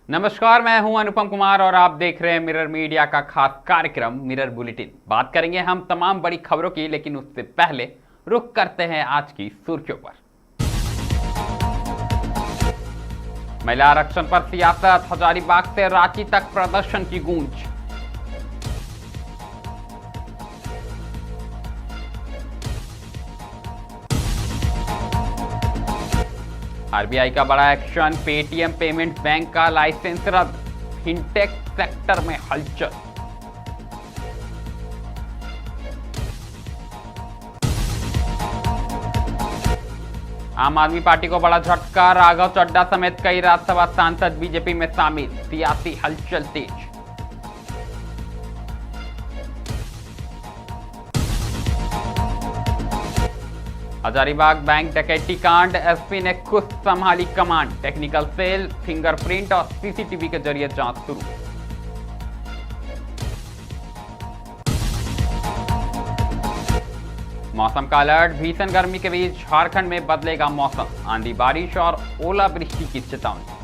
नमस्कार, मैं हूं अनुपम कुमार और आप देख रहे हैं मिरर मीडिया का खास कार्यक्रम मिरर बुलेटिन। बात करेंगे हम तमाम बड़ी खबरों की, लेकिन उससे पहले रुख करते हैं आज की सुर्खियों पर। महिला आरक्षण पर सियासत, हजारीबाग से रांची तक प्रदर्शन की गूंज। आरबीआई का बड़ा एक्शन, पेटीएम पेमेंट्स बैंक का लाइसेंस रद्द, फिनटेक सेक्टर में हलचल। आम आदमी पार्टी को बड़ा झटका, राघव चड्ढा समेत कई राज्यसभा सांसद बीजेपी में शामिल, सियासी हलचल तेज। हजारीबाग बैंक डकैती कांड, एसपी ने खुद संभाली कमांड, टेक्निकल सेल, फिंगरप्रिंट और सीसीटीवी के जरिए जांच शुरू। मौसम का अलर्ट, भीषण गर्मी के बीच झारखंड में बदलेगा मौसम, आंधी बारिश और ओलावृष्टि की चेतावनी।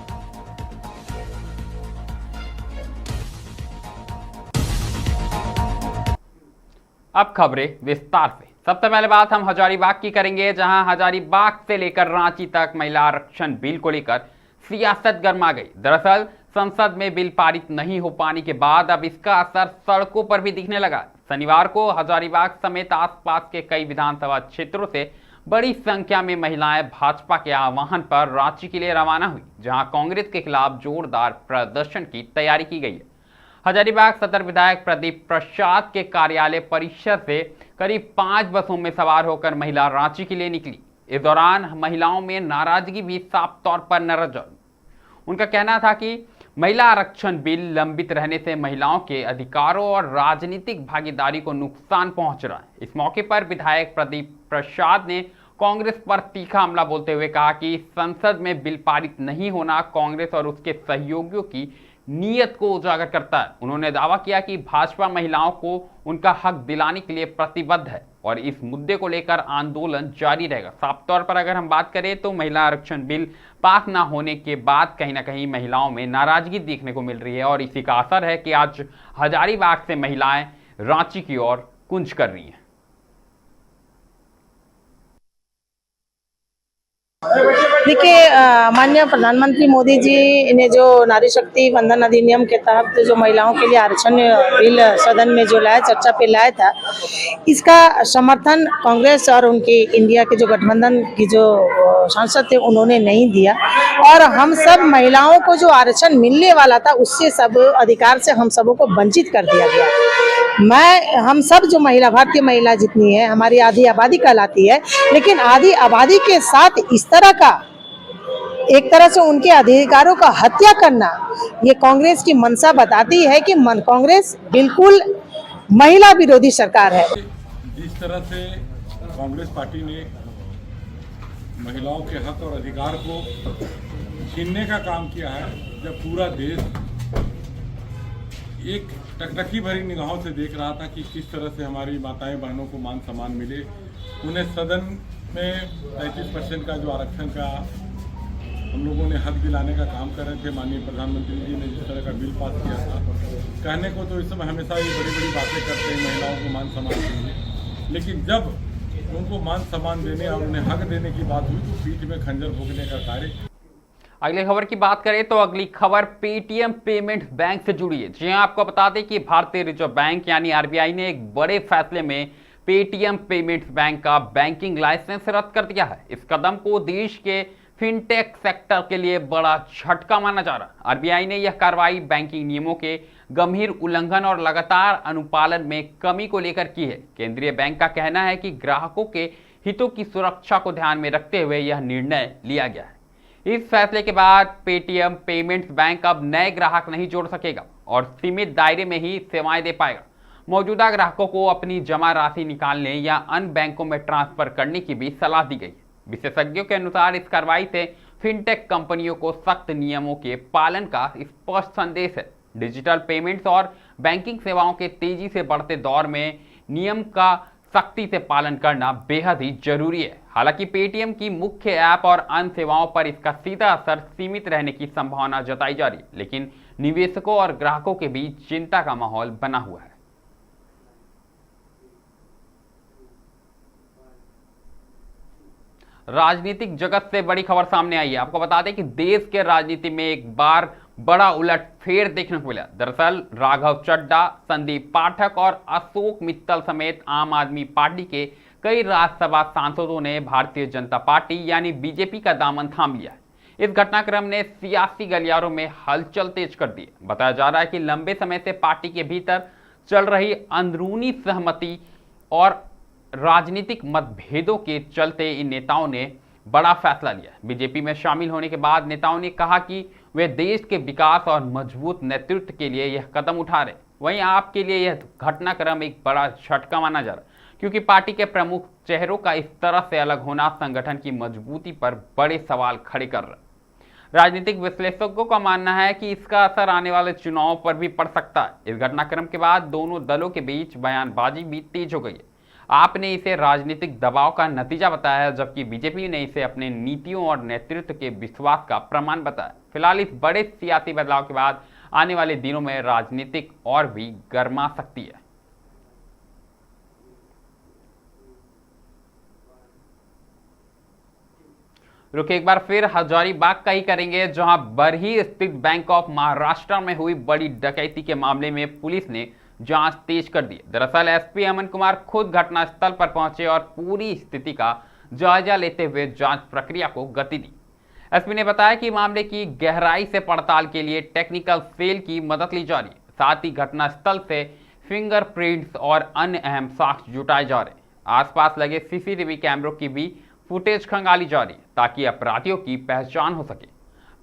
अब खबरें विस्तार से। सबसे पहले बात हम हजारीबाग की करेंगे, जहां हजारीबाग से लेकर रांची तक महिला आरक्षण बिल को लेकर सियासत गर्मा गई। दरअसल संसद में बिल पारित नहीं हो पाने के बाद अब इसका असर सड़कों पर भी दिखने लगा। शनिवार को हजारीबाग समेत आसपास के कई विधानसभा क्षेत्रों से बड़ी संख्या में महिलाएं भाजपा के आह्वान पर रांची के लिए रवाना हुई, जहां कांग्रेस के खिलाफ जोरदार प्रदर्शन की तैयारी की गई है। हजारीबाग सदर विधायक प्रदीप प्रसाद के कार्यालय परिसर से करीब 5 बसों में सवार होकर महिला रांची के लिए निकली। इस दौरान महिलाओं में नाराजगी भी साफ तौर पर नजर आई। उनका कहना था कि महिला आरक्षण बिल लंबित रहने से महिलाओं के अधिकारों और राजनीतिक भागीदारी को नुकसान पहुंच रहा है। इस मौके पर विधायक प्रदीप प्रसाद ने कांग्रेस पर तीखा हमला बोलते हुए कहा कि संसद में बिल पारित नहीं होना कांग्रेस और उसके सहयोगियों की नीयत को उजागर करता है। उन्होंने दावा किया कि भाजपा महिलाओं को उनका हक दिलाने के लिए प्रतिबद्ध है और इस मुद्दे को लेकर आंदोलन जारी रहेगा। साफ तौर पर अगर हम बात करें तो महिला आरक्षण बिल पास ना होने के बाद कहीं ना कहीं महिलाओं में नाराजगी देखने को मिल रही है और इसी का असर है कि आज हजारीबाग से महिलाएं रांची की ओर कूच कर रही हैं। देखिए, माननीय प्रधानमंत्री मोदी जी ने जो नारी शक्ति वंदन अधिनियम के तहत जो महिलाओं के लिए आरक्षण बिल सदन में जो लाया, चर्चा पे लाया था, इसका समर्थन कांग्रेस और उनकी इंडिया के जो गठबंधन की जो सांसद थे उन्होंने नहीं दिया और हम सब महिलाओं को जो आरक्षण मिलने वाला था उससे सब अधिकार से हम सबों को वंचित कर दिया गया। हम सब जो महिला, भारतीय महिला जितनी है, हमारी आधी आबादी कहलाती है, लेकिन आधी आबादी के साथ इस तरह का एक तरह से उनके अधिकारों का हत्या करना, ये कांग्रेस की मंशा बताती है कि कांग्रेस बिल्कुल महिला विरोधी सरकार है। जिस तरह से कांग्रेस पार्टी ने महिलाओं के हक और अधिकार को छीनने का काम किया है, जब पूरा देश एक टकटकी भरी निगाहों से देख रहा था कि किस तरह से हमारी माताएं बहनों को मान सम्मान मिले, उन्हें सदन में 35% का जो आरक्षण का हम लोगों ने हक दिलाने का काम कर रहे थे। माननीय प्रधानमंत्री जी ने जिस तरह का बिल पास किया था, कहने को तो इस समय हमेशा ये बड़ी बड़ी बातें करते हैं महिलाओं को मान सम्मान देंगे, लेकिन जब उनको मान सम्मान देने और उन्हें हक देने की बात हुई तो पीठ में खंजर भोगने का कार्य। अगली खबर की बात करें तो अगली खबर पेटीएम पेमेंट्स बैंक से जुड़ी है। जी हां, आपको बता दें कि भारतीय रिजर्व बैंक यानी आरबीआई ने एक बड़े फैसले में पेटीएम पेमेंट्स बैंक का बैंकिंग लाइसेंस रद्द कर दिया है। इस कदम को देश के फिनटेक सेक्टर के लिए बड़ा झटका माना जा रहा है। आरबीआई ने यह कार्रवाई बैंकिंग नियमों के गंभीर उल्लंघन और लगातार अनुपालन में कमी को लेकर की है। केंद्रीय बैंक का कहना है कि ग्राहकों के हितों की सुरक्षा को ध्यान में रखते हुए यह निर्णय लिया गया है। इस फैसले के बाद पेटीएम पेमेंट्स बैंक अब नए ग्राहक नहीं जोड़ सकेगा और सीमित दायरे में ही सेवाएं दे पाएगा। मौजूदा ग्राहकों को अपनी जमा राशि निकालने या अन्य बैंकों में ट्रांसफर करने की भी सलाह दी गई। विशेषज्ञों के अनुसार इस कार्रवाई से फिनटेक कंपनियों को सख्त नियमों के पालन का स्पष्ट संदेश है। डिजिटल पेमेंट्स और बैंकिंग सेवाओं के तेजी से बढ़ते दौर में नियम का सख्ती से पालन करना बेहद ही जरूरी है। हालांकि पेटीएम की मुख्य ऐप और अन्य सेवाओं पर इसका सीधा असर सीमित रहने की संभावना जताई जा रही है, लेकिन निवेशकों और ग्राहकों के बीच चिंता का माहौल बना हुआ है। राजनीतिक जगत से बड़ी खबर सामने आई है। आपको बता दें कि देश के राजनीति में एक बार बड़ा उलटफेर देखने को मिला। दरअसल राघव चड्ढा, संदीप पाठक और अशोक मित्तल समेत आम आदमी पार्टी के कई राज्यसभा सांसदों ने भारतीय जनता पार्टी यानी बीजेपी का दामन थाम लिया है। इस घटनाक्रम ने सियासी गलियारों में हलचल तेज कर दी। बताया जा रहा है कि लंबे समय से पार्टी के भीतर चल रही अंदरूनी सहमति और राजनीतिक मतभेदों के चलते इन नेताओं ने बड़ा फैसला लिया। बीजेपी में शामिल होने के बाद नेताओं ने कहा कि वे देश के विकास और मजबूत नेतृत्व के लिए यह कदम उठा रहे। वहीं आपके लिए यह घटनाक्रम एक बड़ा झटका माना जा रहा है, क्योंकि पार्टी के प्रमुख चेहरों का इस तरह से अलग होना संगठन की मजबूती पर बड़े सवाल खड़े कर रहा है। राजनीतिक विश्लेषकों का मानना है कि इसका असर आने वाले चुनावों पर भी पड़ सकता है। इस घटनाक्रम के बाद दोनों दलों के बीच बयानबाजी भी तेज हो गई है। आपने इसे राजनीतिक दबाव का नतीजा बताया, जबकि बीजेपी ने इसे अपने नीतियों और नेतृत्व के विश्वास का प्रमाण बताया। फिलहाल इस बड़े सियासी बदलाव के बाद आने वाले दिनों में राजनीतिक और भी गर्मा सकती है। रुक एक बार फिर हजारीबाग का ही करेंगे, जहां बरही स्थित बैंक ऑफ महाराष्ट्र में हुई बड़ी डकैती के मामले में पुलिस ने जांच तेज कर दी। दरअसल एसपी अमन कुमार खुद घटनास्थल पर पहुंचे और पूरी स्थिति का जायजा लेते हुए जांच प्रक्रिया को गति दी। एसपी ने बताया कि मामले की गहराई से पड़ताल के लिए टेक्निकल सेल की मदद ली जा रही है। साथ ही घटनास्थल से फिंगरप्रिंट्स और अन्य अहम साक्ष्य जुटाए जा रहे हैं। आसपास लगे सीसीटीवी कैमरों की भी फुटेज खंगाली जा रही है, ताकि अपराधियों की पहचान हो सके।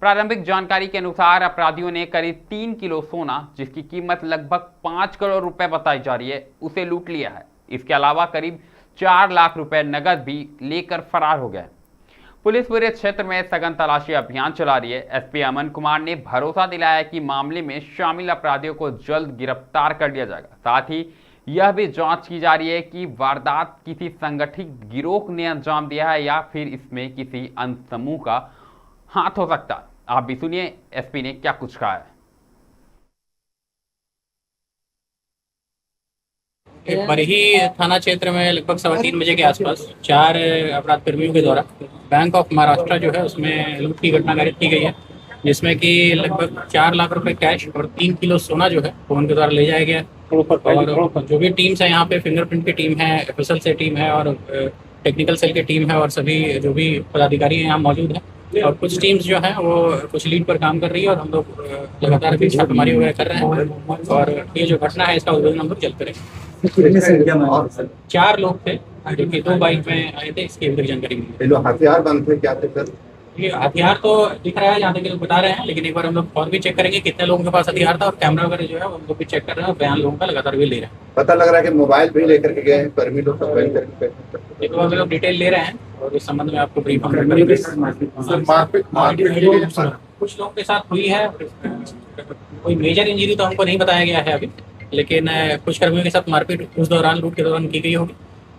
प्रारंभिक जानकारी के अनुसार अपराधियों ने करीब 3 किलो सोना, जिसकी कीमत लगभग 5 करोड़ रुपए बताई जा रही है, उसे लूट लिया है। इसके अलावा करीब 4 लाख रुपए नकद भी लेकर फरार हो गए। पुलिस पूरे क्षेत्र में सघन तलाशी अभियान चला रही है। एसपी अमन कुमार ने भरोसा दिलाया कि मामले में शामिल अपराधियों को जल्द गिरफ्तार कर लिया जाएगा। साथ ही यह भी जांच की जा रही है कि वारदात किसी संगठित गिरोह ने अंजाम दिया है या फिर इसमें किसी अन्य समूह का हाथ हो सकता है। आप भी सुनिए एसपी ने क्या कुछ कहा है। बरही थाना क्षेत्र में लगभग 3:15 बजे के आसपास 4 अपराध कर्मियों के द्वारा बैंक ऑफ महाराष्ट्र जो है उसमें लूट की घटना घटित की गई है, जिसमें कि लगभग 4 लाख रुपए कैश और 3 किलो सोना जो है वो उनके द्वारा ले जाया गया। और जो भी टीम्स है यहाँ पे, फिंगरप्रिंट की टीम है, एफएसएल से टीम है और टेक्निकल सेल की टीम है और सभी जो भी पदाधिकारी हैं यहाँ मौजूद है। और कुछ टीम्स जो है वो कुछ लीड पर काम कर रही है और हम लोग लगातार अभी छापेमारी वगैरह कर रहे हैं। और ये जो घटना है इसका उद्भेदन हम लोग जल्द करेंगे। 4 लोग थे जो कि 2 बाइक में आए थे, इसकी अभी तक जानकारी मिली। हथियार बंद थे क्या थे सर? ये हथियार तो दिख रहा है जहाँ तक लोग बता रहे हैं, लेकिन एक बार हम लोग और भी चेक करेंगे कितने लोगों के पास हथियार था और कैमरा वगैरह जो है हम लोग भी चेक कर रहे हैं। बयान लोगों का लगातार भी ले रहे हैं। पता लग रहा है कि मोबाइल भी लेकर के गए हैं, कर्मी लोग एक बार हम लोग डिटेल ले रहे हैं और इस संबंध में आपको ब्रीफ हम करेंगे। कुछ लोगों के साथ हुई है, कोई मेजर इंजरी तो हमको नहीं बताया गया है अभी, लेकिन कुछ कर्मियों के साथ मारपीट उस दौरान, लूट के दौरान की गई होगी।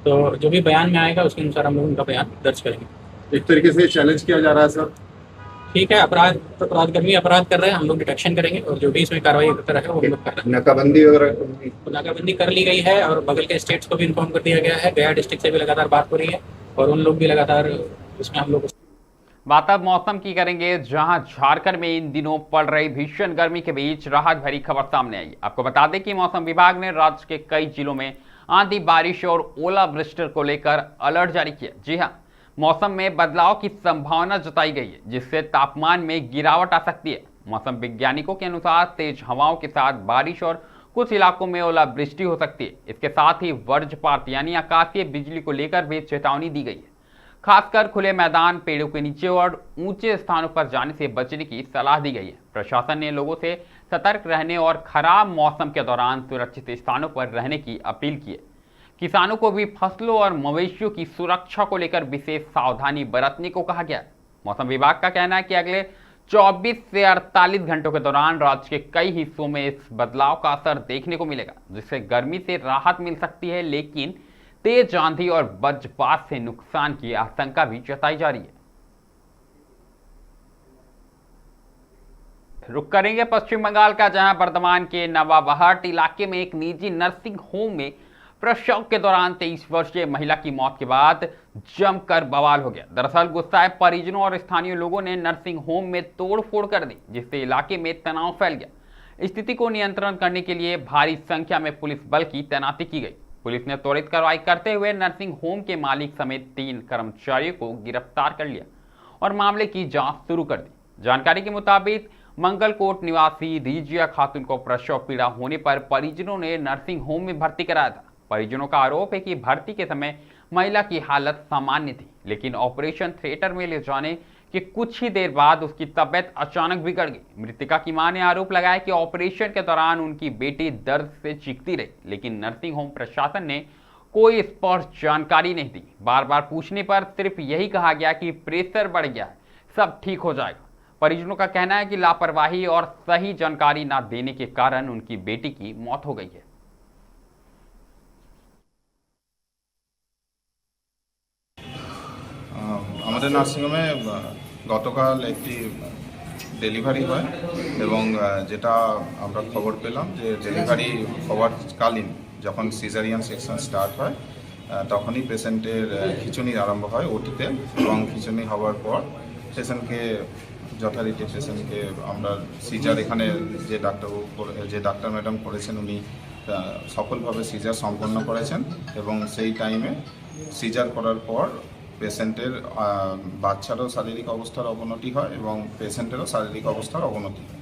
तो जो भी बयान में आएगा उसके अनुसार हम लोग उनका बयान दर्ज करेंगे। एक तरीके से चैलेंज किया जा रहा है सर। ठीक है, अपराधकर्मी अपराध कर रहे हैं, हम लोग डिटेक्शन करेंगे और जो भी इसमें कार्रवाई होता है वो हम लोग कर रहे हैं। नाकाबंदी वगैरह नाकाबंदी कर ली गई है और बगल के स्टेट्स को भी इन्फॉर्म कर दिया गया है। गया डिस्ट्रिक्ट से भी लगातार बात हो रही है और उन लोग भी लगातार इसमें हम लोग। बात अब मौसम की करेंगे, जहां झारखंड में इन दिनों पड़ रही भीषण गर्मी के बीच राहत भरी खबर सामने आई। आपको बता दें कि मौसम विभाग ने राज्य के कई जिलों में आंधी, बारिश और ओलावृष्टि को लेकर अलर्ट जारी किया। जी हां, मौसम में बदलाव की संभावना जताई गई है, जिससे तापमान में गिरावट आ सकती है। मौसम वैज्ञानिकों के अनुसार तेज हवाओं के साथ बारिश और कुछ इलाकों में ओलावृष्टि हो सकती है। इसके साथ ही वज्रपात यानी आकाशीय बिजली को लेकर भी चेतावनी दी गई है। खासकर खुले मैदान, पेड़ों के नीचे और ऊंचे स्थानों पर जाने से बचने की सलाह दी गई है। प्रशासन ने लोगों से सतर्क रहने और खराब मौसम के दौरान सुरक्षित स्थानों पर रहने की अपील की है। किसानों को भी फसलों और मवेशियों की सुरक्षा को लेकर विशेष सावधानी बरतने को कहा गया है। मौसम विभाग का कहना है कि अगले 24 से 48 घंटों के दौरान राज्य के कई हिस्सों में इस बदलाव का असर देखने को मिलेगा, जिससे गर्मी से राहत मिल सकती है, लेकिन तेज आंधी और वज्रपात से नुकसान की आशंका भी जताई जा रही है। रुक करेंगे पश्चिम बंगाल का, जहां बर्धमान के नवाबहाट इलाके में एक निजी नर्सिंग होम में प्रसव के दौरान 23 वर्षीय महिला की मौत के बाद जमकर बवाल हो गया। दरअसल गुस्साए परिजनों और स्थानीय लोगों ने नर्सिंग होम में तोड़फोड़ कर दी, जिससे इलाके में तनाव फैल गया। स्थिति को नियंत्रण करने के लिए भारी संख्या में पुलिस बल की तैनाती की गई। पुलिस ने त्वरित कार्रवाई करते हुए नर्सिंग होम के मालिक समेत 3 कर्मचारियों को गिरफ्तार कर लिया और मामले की जांच शुरू कर दी। जानकारी के मुताबिक मंगलकोट निवासी रिजिया खातून को प्रसव पीड़ा होने पर परिजनों ने नर्सिंग होम में भर्ती कराया था। परिजनों का आरोप है कि भर्ती के समय महिला की हालत सामान्य थी, लेकिन ऑपरेशन थिएटर में ले जाने के कुछ ही देर बाद उसकी तबीयत अचानक बिगड़ गई। मृतका की मां ने आरोप लगाया कि ऑपरेशन के दौरान उनकी बेटी दर्द से चीखती रही, लेकिन नर्सिंग होम प्रशासन ने कोई स्पष्ट जानकारी नहीं दी। बार बार पूछने पर सिर्फ यही कहा गया कि प्रेशर बढ़ गया है, सब ठीक हो जाएगा। परिजनों का कहना है कि लापरवाही और सही जानकारी न देने के कारण उनकी बेटी की मौत हो गई है। আমাদের নার্সিংহোমে গতকাল একটি ডেলিভারি হয় এবং যেটা আমরা খবর পেলাম যে ডেলিভারি হওয়ারকালীন যখন সিজারিয়ান সেকশন স্টার্ট হয় তখনই পেশেন্টের খিঁচুনি আরম্ভ হয় ওটিতে, এবং খিঁচুনি হওয়ার পর পেশেন্টকে যথারীতি পেশেন্টকে আমরা সিজার এখানে যে ডাক্তার ম্যাডাম করেছেন উনি সফলভাবে সিজার সম্পন্ন করেছেন, এবং সেই টাইমে সিজার করার পর পেশেন্টের বাচ্চারও শারীরিক অবস্থার অবনতি হয় এবং পেশেন্টেরও শারীরিক অবস্থার অবনতি হয়।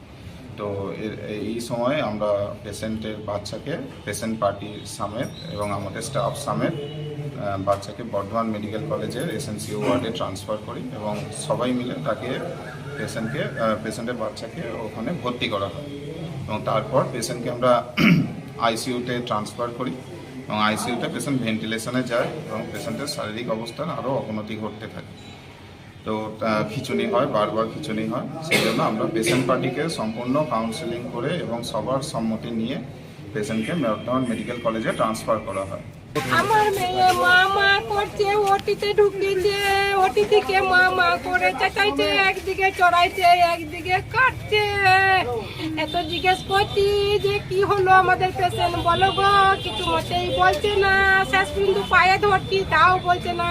তো এই সময়ে আমরা পেশেন্টের বাচ্চাকে পেশেন্ট পার্টি সমেত এবং আমাদের স্টাফ সমেত বাচ্চাকে বর্ধমান মেডিকেল কলেজের এসএনসিইউ ওয়ার্ডে ট্রান্সফার করি এবং সবাই মিলে তাকে পেশেন্টের বাচ্চাকে ওখানে ভর্তি করা হয় এবং তারপর পেশেন্টকে আমরা আইসিইউতে ট্রান্সফার করি এবং আইসিইউতে পেশেন্ট ভেন্টিলেশনে যায় এবং পেশেন্টের শারীরিক অবস্থার আরও অবনতি ঘটতে থাকে। তো খিঁচুনি হয়, বারবার খিঁচুনি হয়, সেই জন্য আমরা পেশেন্ট পার্টিকে সম্পূর্ণ কাউন্সেলিং করে এবং সবার সম্মতি নিয়ে পেশেন্টকে বর্ধমান মেডিকেল কলেজে ট্রান্সফার করা হয়। আমার মেয়ে মা করছে, ওটিতে ঢুকিয়েছে, ওটি থেকে মা করে চাচাইছে, একদিকে চড়াইছে একদিকে কাটছে। এত জিজ্ঞেস করছি যে কি হলো আমাদের পেশেন্ট, বলো গো, কিছু মতেই বলছে না। শেষ কিন্তু পায়ে ধরছি তাও বলছে না।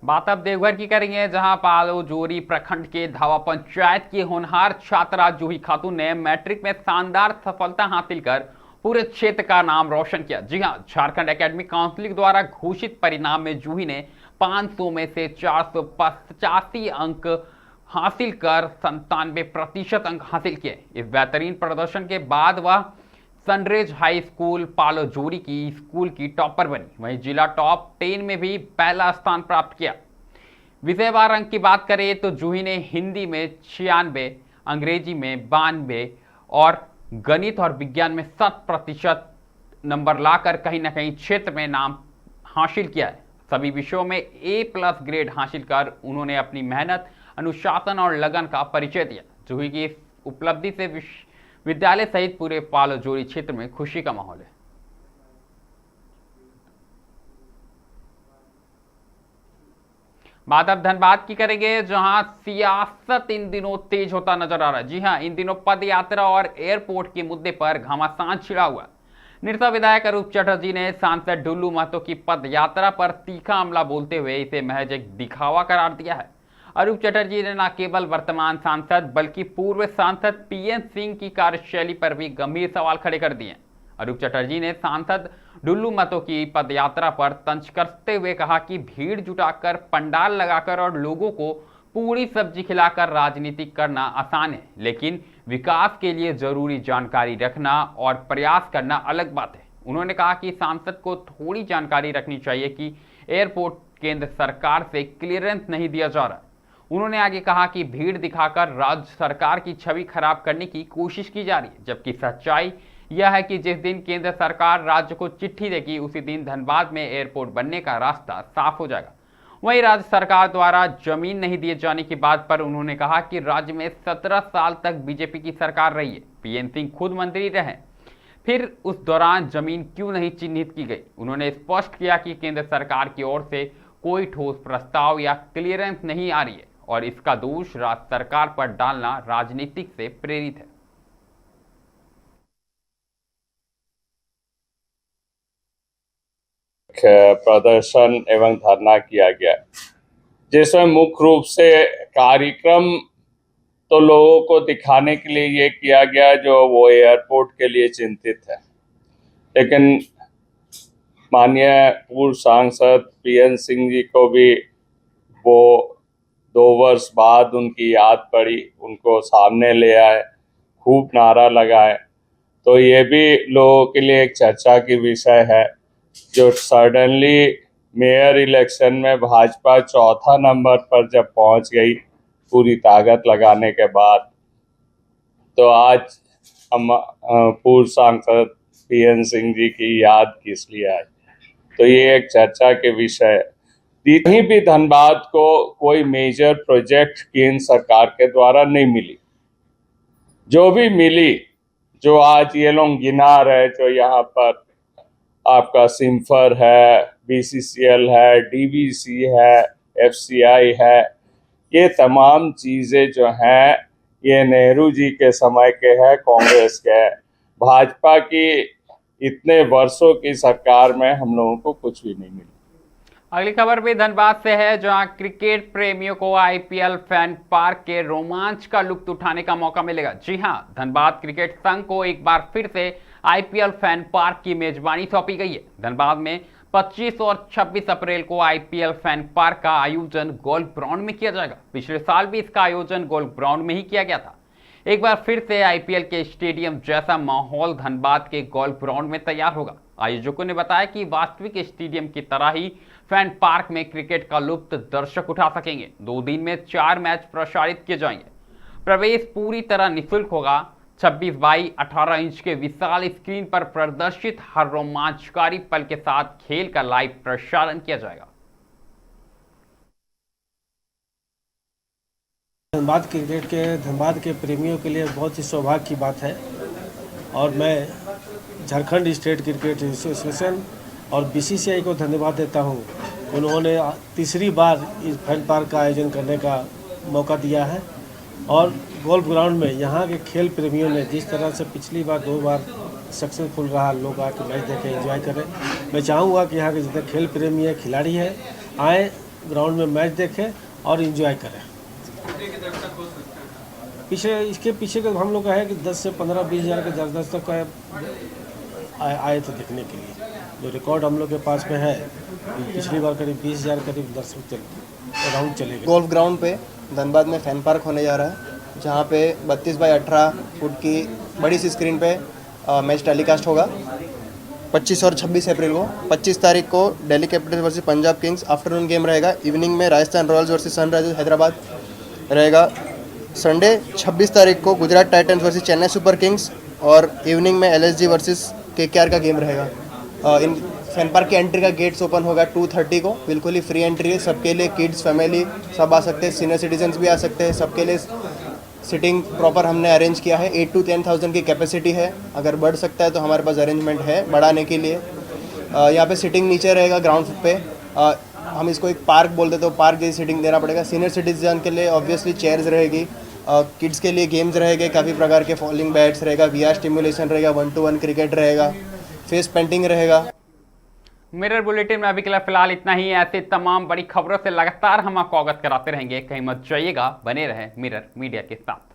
बात अब देवघर की करेंगे, जहां पालो जोरी प्रखंड के धावा पंचायत की होनहार छात्रा जूही खातून ने मैट्रिक में शानदार सफलता हासिल कर पूरे क्षेत्र का नाम रोशन किया। जी हां, झारखंड एकेडमिक काउंसिल द्वारा घोषित परिणाम में जूही ने 500 में से 485 अंक हासिल कर 97% अंक हासिल किए। इस बेहतरीन प्रदर्शन के बाद वह सनरेज हाई स्कूल पालो जोरी की स्कूल की टॉपर बनी। वहीं जिला टॉप 10 में भी पहला स्थान प्राप्त किया। विषयवार अंक की बात करें तो जूही ने हिंदी में 96, अंग्रेजी में 92 और गणित और विज्ञान में 100% नंबर लाकर कहीं ना कहीं क्षेत्र में नाम हासिल किया है। सभी विषयों में A+ ग्रेड हासिल कर उन्होंने अपनी मेहनत, अनुशासन और लगन का परिचय दिया। जूही की इस उपलब्धि से विद्यालय सहित पूरे पालो जोरी क्षेत्र में खुशी का माहौल है। बात अब धनबाद की करेंगे, जहां सियासत इन दिनों तेज होता नजर आ रहा है। जी हां, इन दिनों पद यात्रा और एयरपोर्ट के मुद्दे पर घमासान छिड़ा हुआ। निरसा विधायक अरूप चटर्जी ने सांसद डुल्लू महतो की पद यात्रा पर तीखा हमला बोलते हुए इसे महज एक दिखावा करार दिया है। अरूप चटर्जी ने न केवल वर्तमान सांसद बल्कि पूर्व सांसद पीएन सिंह की कार्यशैली पर भी गंभीर सवाल खड़े कर दिए। अरूप चटर्जी ने सांसद डुल्लू महतो की पदयात्रा पर तंज कसते हुए कहा कि भीड़ जुटाकर, पंडाल लगाकर और लोगों को पूरी सब्जी खिलाकर राजनीति करना आसान है, लेकिन विकास के लिए जरूरी जानकारी रखना और प्रयास करना अलग बात है। उन्होंने कहा कि सांसद को थोड़ी जानकारी रखनी चाहिए कि एयरपोर्ट केंद्र सरकार से क्लियरेंस नहीं दिया जा रहा। उन्होंने आगे कहा कि भीड़ दिखाकर राज्य सरकार की छवि खराब करने की कोशिश की जा रही है, जबकि सच्चाई यह है कि जिस दिन केंद्र सरकार राज्य को चिट्ठी देगी उसी दिन धनबाद में एयरपोर्ट बनने का रास्ता साफ हो जाएगा। वहीं राज्य सरकार द्वारा जमीन नहीं दिए जाने की बात पर उन्होंने कहा कि राज्य में 17 साल तक बीजेपी की सरकार रही है, पीएन सिंह खुद मंत्री रहे, फिर उस दौरान जमीन क्यों नहीं चिन्हित की गई? उन्होंने स्पष्ट किया कि केंद्र सरकार की ओर से कोई ठोस प्रस्ताव या क्लियरेंस नहीं आ रही है और इसका दोष राज्य सरकार पर डालना राजनीतिक से प्रेरित है। प्रदर्शन एवं धरना किया गया, जिसमें मुख्य रूप से कार्यक्रम तो लोगों को दिखाने के लिए ये किया गया जो वो एयरपोर्ट के लिए चिंतित है, लेकिन माननीय पूर्व सांसद पीएन सिंह जी को भी वो 2 वर्ष बाद उनकी याद पड़ी, उनको सामने ले आए, खूब नारा लगाए। तो ये भी लोगों के लिए एक चर्चा की विषय है जो सडनली मेयर इलेक्शन में भाजपा 4था नंबर पर जब पहुंच गई पूरी ताकत लगाने के बाद, तो आज हम पूर्व सांसद पीएन सिंह जी की याद किस लिए आई, तो ये एक चर्चा के विषय है। कहीं भी धनबाद को कोई मेजर प्रोजेक्ट केंद्र सरकार के द्वारा नहीं मिली। जो भी मिली, जो आज ये लोग गिना रहे, जो यहाँ पर आपका सिम्फर है, बीसीसीएल है, डीवीसी है, एफसीआई है, ये तमाम चीज़ें जो हैं ये नेहरू जी के समय के हैं, कांग्रेस के हैं। भाजपा की इतने वर्षों की सरकार में हम लोगों को कुछ भी नहीं मिला। अगली खबर भी धनबाद से है, जहां क्रिकेट प्रेमियों को आईपीएल फैन पार्क के रोमांच का लुत्फ उठाने का मौका मिलेगा। जी हां, धनबाद क्रिकेट संघ को एक बार फिर से आईपीएल फैन पार्क की मेजबानी सौंपी गई है। धनबाद में 25 और 26 अप्रैल को आईपीएल फैन पार्क का आयोजन गोल्फ ग्राउंड में किया जाएगा। पिछले साल भी इसका आयोजन गोल्फ ग्राउंड में ही किया गया था। एक बार फिर से आईपीएल के स्टेडियम जैसा माहौल धनबाद के गोल्फ ग्राउंड में तैयार होगा। आयोजकों ने बताया कि वास्तविक स्टेडियम की तरह ही फैन पार्क में क्रिकेट का लुत्फ दर्शक उठा सकेंगे। 2 दिन में 4 मैच प्रसारित किए जाएंगे। प्रवेश पूरी तरह निःशुल्क होगा। 26 बाई 18 इंच के विशाल स्क्रीन पर प्रदर्शित हर रोमांचकारी पल के साथ खेल का लाइव प्रसारण किया जाएगा। धनबाद के प्रेमियों के लिए बहुत ही सौभाग्य की बात है और मैं झारखंड स्टेट क्रिकेट एसोसिएशन और बीसीसीआई को धन्यवाद देता हूं। उन्होंने तीसरी बार इस फैन पार्क का आयोजन करने का मौका दिया है और गोल्फ ग्राउंड में यहाँ के खेल प्रेमियों ने जिस तरह से पिछली बार 2 बार सक्सेसफुल रहा, लोग आके मैच देखें, एंजॉय करें। मैं चाहूँगा कि यहाँ के जितने खेल प्रेमी है, खिलाड़ी है, आए ग्राउंड में मैच देखें और एंजॉय करें। इसके पीछे का हम लोग का है कि 10 से 15-20 हज़ार के दर्शक का आए थे देखने के लिए। जो रिकॉर्ड हम लोग के पास में है, पिछली बार करीब 20 हज़ार करीब दर्शक राउंड चले गए। गोल्फ ग्राउंड पे धनबाद में फैन पार्क होने जा रहा है, जहाँ पे 32 बाई 18 फुट की बड़ी सी स्क्रीन पे मैच टेलीकास्ट होगा 25 और 26 अप्रैल को। 25 तारीख को Delhi Capitals versus Punjab Kings afternoon game रहेगा। इवनिंग में Rajasthan Royals versus Sunrisers Hyderabad रहेगा। संडे 26 तारीख को Gujarat Titans versus Chennai super Kings और इवनिंग में एलएसजी वर्सेस केकेआर का गेम रहेगा। इन फैन पार्क की एंट्री का गेट्स ओपन होगा 2:30 को। बिल्कुल ही फ्री एंट्री है, सबके लिए, किड्स, फैमिली सब आ सकते हैं, सीनियर सिटीजन्स भी आ सकते हैं। सबके लिए सिटिंग प्रॉपर हमने अरेंज किया है। 8 to 10,000 की कैपेसिटी है। अगर बढ़ सकता है तो हमारे पास अरेंजमेंट है बढ़ाने के लिए। यहाँ पे सिटिंग नीचे रहेगा ग्राउंड पे। हम इसको एक पार्क बोलते हैं, तो पार्क जैसी सिटिंग देना पड़ेगा। सीनियर सिटीजन के लिए ऑब्वियसली चेयर्स रहेगी। किड्स के लिए गेम्स रहेंगे, काफ़ी प्रकार के फॉलिंग बैट्स रहेगा, VR स्टिमुलेशन रहेगा, 1-to-1 क्रिकेट रहेगा, फेस पेंटिंग रहेगा। मिरर बुलेटिन में अभी के लिए फिलहाल इतना ही। ऐसे तमाम बड़ी खबरों से लगातार हम आपको अवगत कराते रहेंगे। कहीं मत जाइएगा, बने रहें मिरर मीडिया के साथ।